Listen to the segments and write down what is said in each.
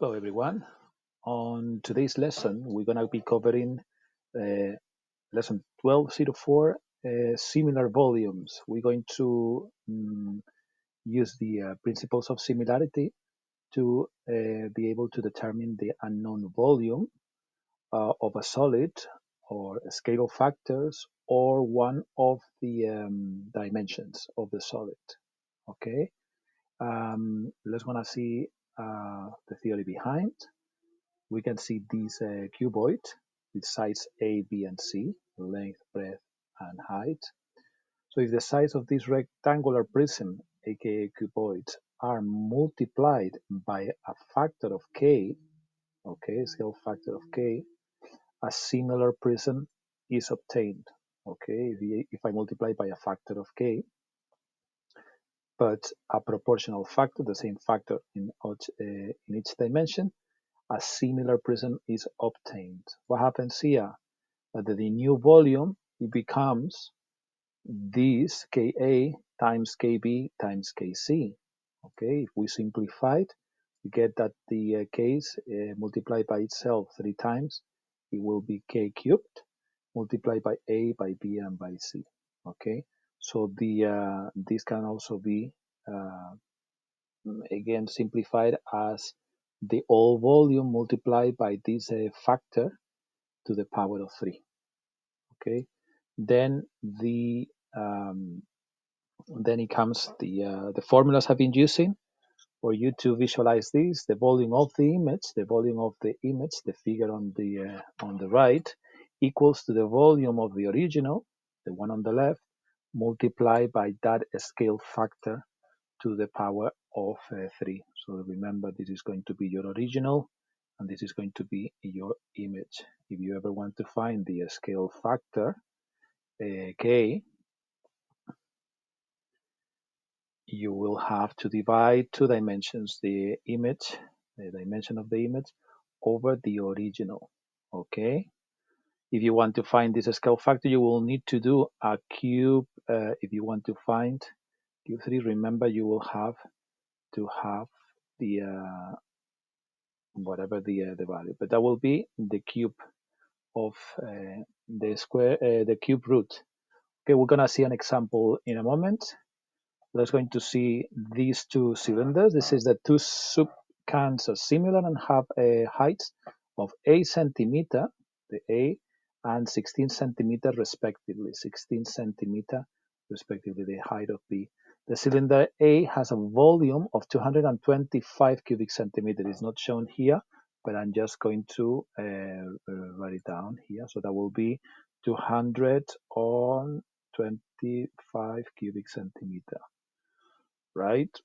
Hello, everyone. On today's lesson, we're going to be covering uh, lesson 1204, similar volumes. We're going to use the principles of similarity to be able to determine the unknown volume of a solid or scale factors or one of the dimensions of the solid. Okay, let's want to see the theory behind. We can see this cuboid with sides A, B, and C, length, breadth, and height. So if the sides of this rectangular prism, aka cuboid, are multiplied by a factor of k, okay, scale factor of k, a similar prism is obtained. Okay, if I multiply by a factor of k, but a proportional factor, the same factor in each dimension, a similar prism is obtained. What happens here? That the new volume it becomes this Ka times Kb times Kc. Okay, if we simplify it, we get that the k's multiplied by itself 3 times, it will be k cubed multiplied by a, by b, and by c. Okay, so the this can also be uh, again simplified as the whole volume multiplied by this factor to the power of 3. Okay, then um, then it comes the formulas I've been using for you to visualize this. The volume of the image, the figure on the right, equals to the volume of the original, the one on the left, multiplied by that scale factor to the power of 3. So remember, this is going to be your original, and this is going to be your image. If you ever want to find the scale factor, k, you will have to divide two dimensions, the dimension of the image, over the original. Okay? If you want to find this scale factor, you will need to do a cube. If you want to find cube 3, remember you will have to have the whatever the value, but that will be the cube of the cube root. Okay, we're gonna see an example in a moment. Let's going to see these two cylinders. This is the two soup cans are similar and have a height of 8 centimeter, the A, and 16 centimeter respectively. 16 centimeter respectively, the height of B. The cylinder A has a volume of 225 cubic centimeter. It's not shown here, but I'm just going to write it down here. So that will be 200 on 25 cubic centimeter, right?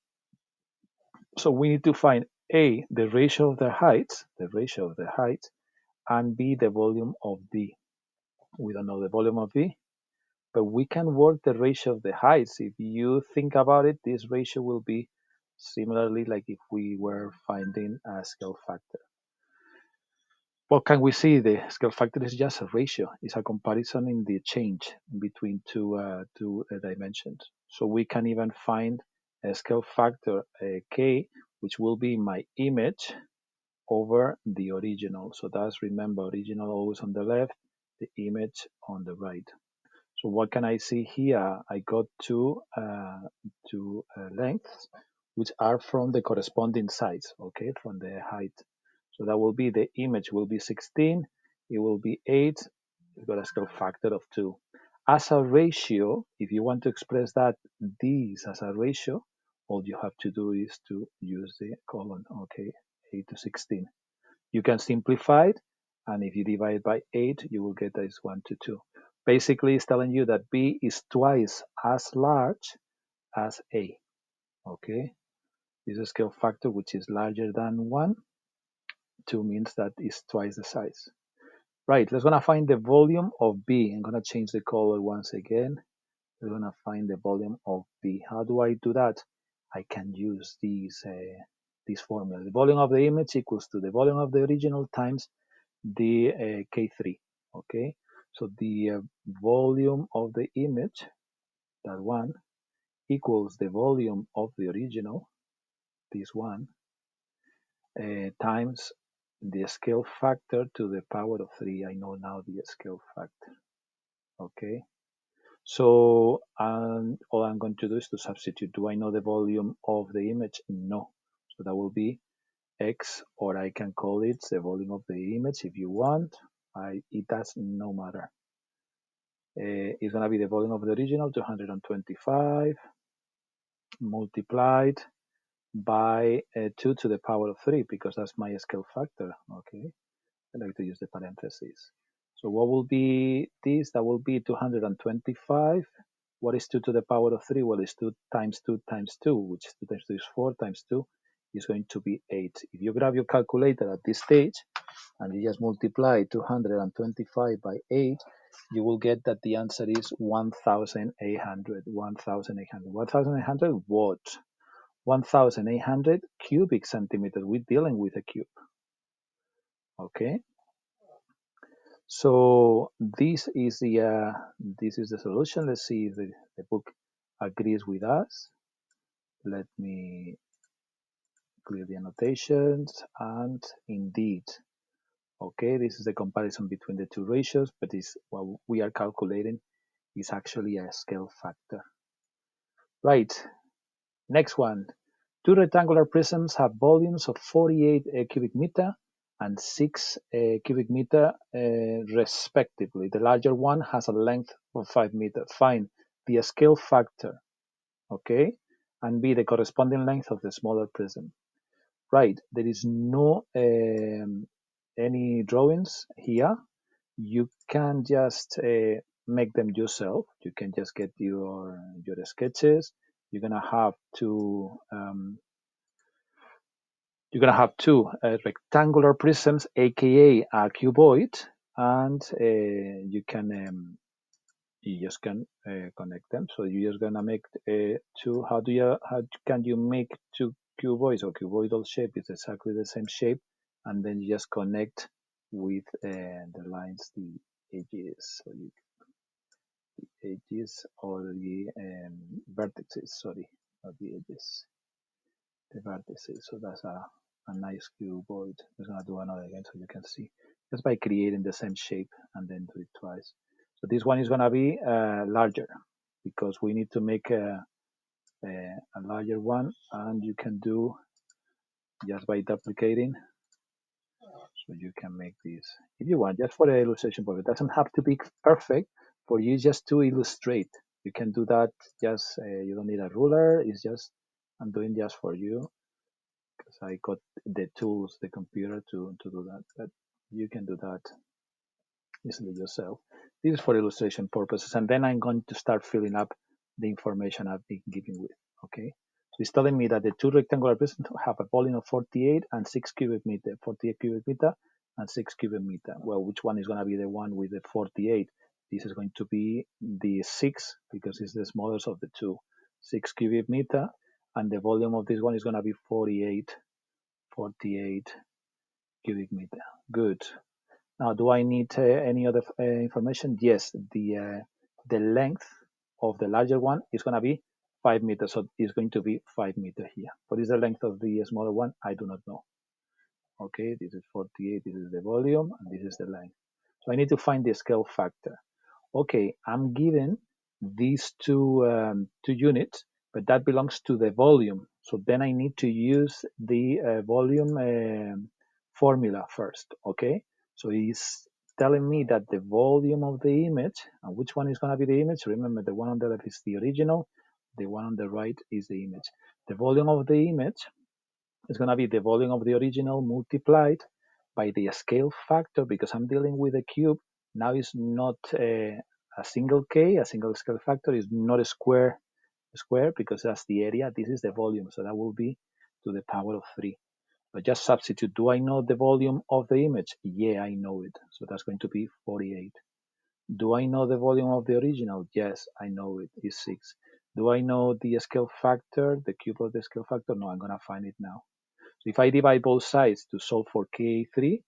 So we need to find A, the ratio of the heights, and B, the volume of B. We don't know the volume of B, but we can work the ratio of the heights. If you think about it, this ratio will be similarly like if we were finding a scale factor. What can we see? The scale factor is just a ratio. It's a comparison in the change between two dimensions. So we can even find a scale factor k, which will be my image over the original. So that's, remember, original always on the left, the image on the right. So what can I see here? I got two lengths, which are from the corresponding sides, okay, from the height. So that will be the image will be 16, it will be 8, it's got a scale factor of 2. As a ratio, if you want to express that this as a ratio, all you have to do is to use the column, okay, 8 to 16. You can simplify it, and if you divide by 8, you will get that it's 1 to 2. Basically, it's telling you that B is twice as large as A. Okay, this is a scale factor which is larger than 1. 2 means that it's twice the size. Right, let's gonna find the volume of B. I'm gonna change the color once again. We're gonna find the volume of B. How do I do that? I can use this formula. The volume of the image equals to the volume of the original times the K3. Okay, so the volume of the image, that one, equals the volume of the original, this one, times the scale factor to the power of 3. I know now the scale factor. Okay. So all I'm going to do is to substitute. Do I know the volume of the image? No. So that will be X, or I can call it the volume of the image if you want. It does no matter. It's going to be the volume of the original, 225, multiplied by 2 to the power of 3, because that's my scale factor. Okay. I like to use the parentheses. So what will be this? That will be 225. What is 2 to the power of 3? Well, it's 2 times 2 times 2, which is 2 times 2 is 4 times 2 is going to be 8. If you grab your calculator at this stage and you just multiply 225 by 8, you will get that the answer is 1,800. 1,800. 1,800 what? 1,800 cubic centimeters. We're dealing with a cube. Okay. So this is the solution. Let's see if the book agrees with us. Let me clear the annotations, and indeed, okay, this is the comparison between the two ratios, but what we are calculating is actually a scale factor. Right, next one. Two rectangular prisms have volumes of 48 cubic meter and 6 cubic meter respectively. The larger one has a length of 5 meters. Find the scale factor, okay, and B, the corresponding length of the smaller prism. Right, there is no any drawings here. You can just make them yourself. You can just get your sketches. You're gonna have to rectangular prisms, aka a cuboid, and you just can connect them. So you're just gonna make two. How can you make two cuboids or cuboidal shape? It's exactly the same shape, and then you just connect with the lines, the edges, so the edges or the vertices. Sorry, not the edges, the vertices. So that's a nice cuboid. I'm just gonna do another again so you can see, just by creating the same shape and then do it twice. So this one is gonna be larger because we need to make a larger one, and you can do just by duplicating. So you can make this if you want, just for the illustration purpose. It doesn't have to be perfect for you, just to illustrate. You can do that. Just you don't need a ruler. It's just I'm doing just for you because I got the tools, the computer to do that. But you can do that easily yourself. This is for illustration purposes, and then I'm going to start filling up the information I've been giving with. Okay, so it's telling me that the two rectangular prisms have a volume of 48 and 6 cubic meter, 48 cubic meter and 6 cubic meter. Well, which one is going to be the one with the 48? This is going to be the 6 because it's the smallest of the two. 6 cubic meter, and the volume of this one is going to be 48 cubic meter. Good. Now, do I need any other information? Yes, the length of the larger one is going to be 5 meters, so it's going to be 5 meters here. What is the length of the smaller one? I do not know. Okay, this is 48, this is the volume, and this is the length. So I need to find the scale factor. Okay, I'm given these two units, but that belongs to the volume. So then I need to use the volume formula first. Okay, so it's telling me that the volume of the image, and which one is going to be the image? Remember, the one on the left is the original, the one on the right is the image. The volume of the image is going to be the volume of the original multiplied by the scale factor, because I'm dealing with a cube. Now it's not a single K, a single scale factor is not a square because that's the area. This is the volume, so that will be to the power of 3. But just substitute. Do I know the volume of the image? Yeah, I know it. So that's going to be 48. Do I know the volume of the original? Yes, I know it. It's 6. Do I know the scale factor, the cube of the scale factor? No, I'm going to find it now. So if I divide both sides to solve for K3,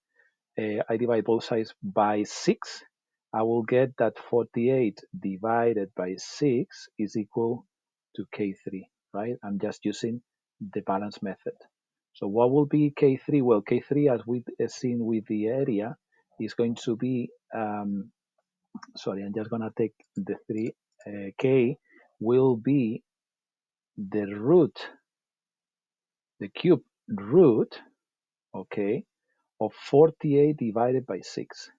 I divide both sides by 6. I will get that 48 divided by 6 is equal to K3, right? I'm just using the balance method. So what will be K3? Well, K3, as we've seen with the area, is going to be, sorry, I'm just going to take the 3. K will be the root, the cube root, okay, of 48 divided by 6.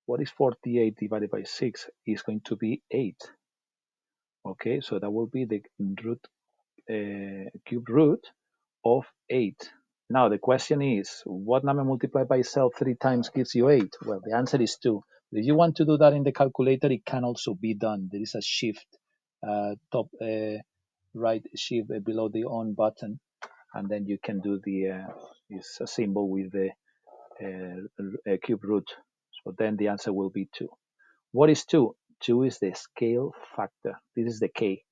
What is 48 divided by 6? Is going to be 8. Okay, so that will be the root, cube root of 8. Now the question is, what number multiplied by itself 3 times gives you 8? Well, the answer is 2. If you want to do that in the calculator, it can also be done. There is a shift, top right shift below the on button, and then you can do the it's a symbol with the cube root. So then the answer will be 2. What is 2? 2 is the scale factor. This is the K.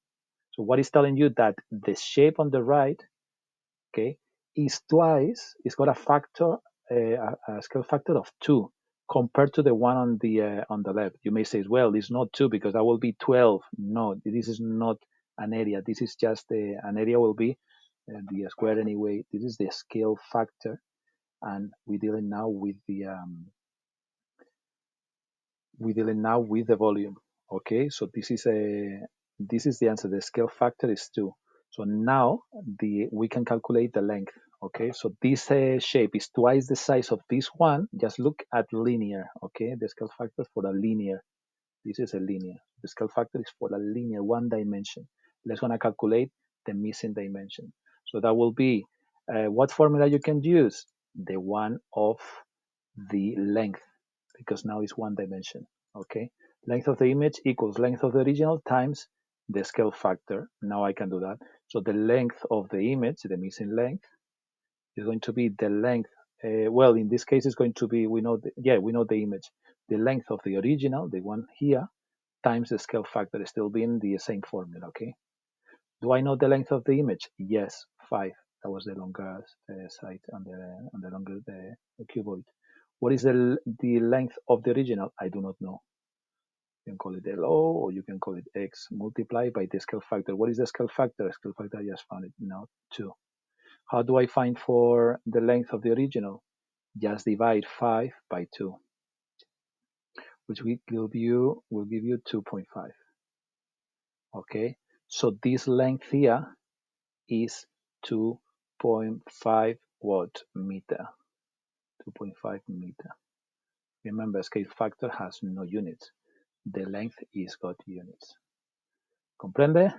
So what is telling you that the shape on the right, okay, is twice, it's got a factor, a scale factor of 2 compared to the one on the left. You may say, well, it's not 2 because that will be 12. No, this is not an area. This is just an area will be the square anyway. This is the scale factor, and we're dealing now with the volume. Okay, so this is the answer. The scale factor is 2. So now we can calculate the length. Okay, so this shape is twice the size of this one. Just look at linear. Okay, the scale factor for a linear. This is a linear. The scale factor is for a linear, one dimension. Let's want to calculate the missing dimension. So that will be what formula you can use? The one of the length, because now it's one dimension. Okay, length of the image equals length of the original times the scale factor. Now I can do that. So the length of the image, the missing length, is going to be the length. Well, in this case, it's going to be, we know the image. The length of the original, the one here, times the scale factor, still being the same formula. Okay. Do I know the length of the image? Yes, 5. That was the longer side on the longer cuboid. What is the length of the original? I do not know. You can call it LO or you can call it X multiplied by the scale factor. What is the scale factor? The scale factor, I just found it now, 2. How do I find for the length of the original? Just divide 5 by 2, which will give you 2.5. Okay, so this length here is 2.5 what meter? 2.5 meter. Remember, scale factor has no units. The length is got units. Comprende?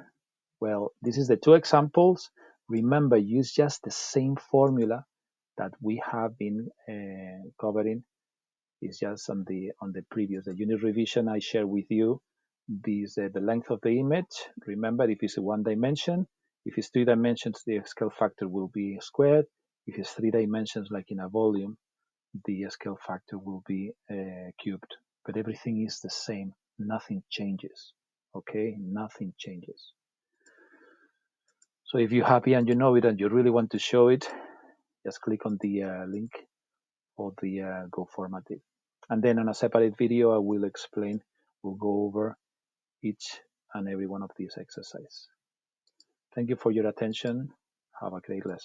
Well, this is the 2 examples. Remember, use just the same formula that we have been covering. It's just on the previous, the unit revision I shared with you. This the length of the image. Remember, if it's a 1 dimension, if it's 3 dimensions, the scale factor will be squared. If it's 3 dimensions, like in a volume, the scale factor will be cubed. But everything is the same. Nothing changes. Okay, nothing changes. So if you're happy and you know it and you really want to show it, just click on the link or the Go Formative. And then on a separate video, I will explain, we'll go over each and every one of these exercises. Thank you for your attention. Have a great lesson.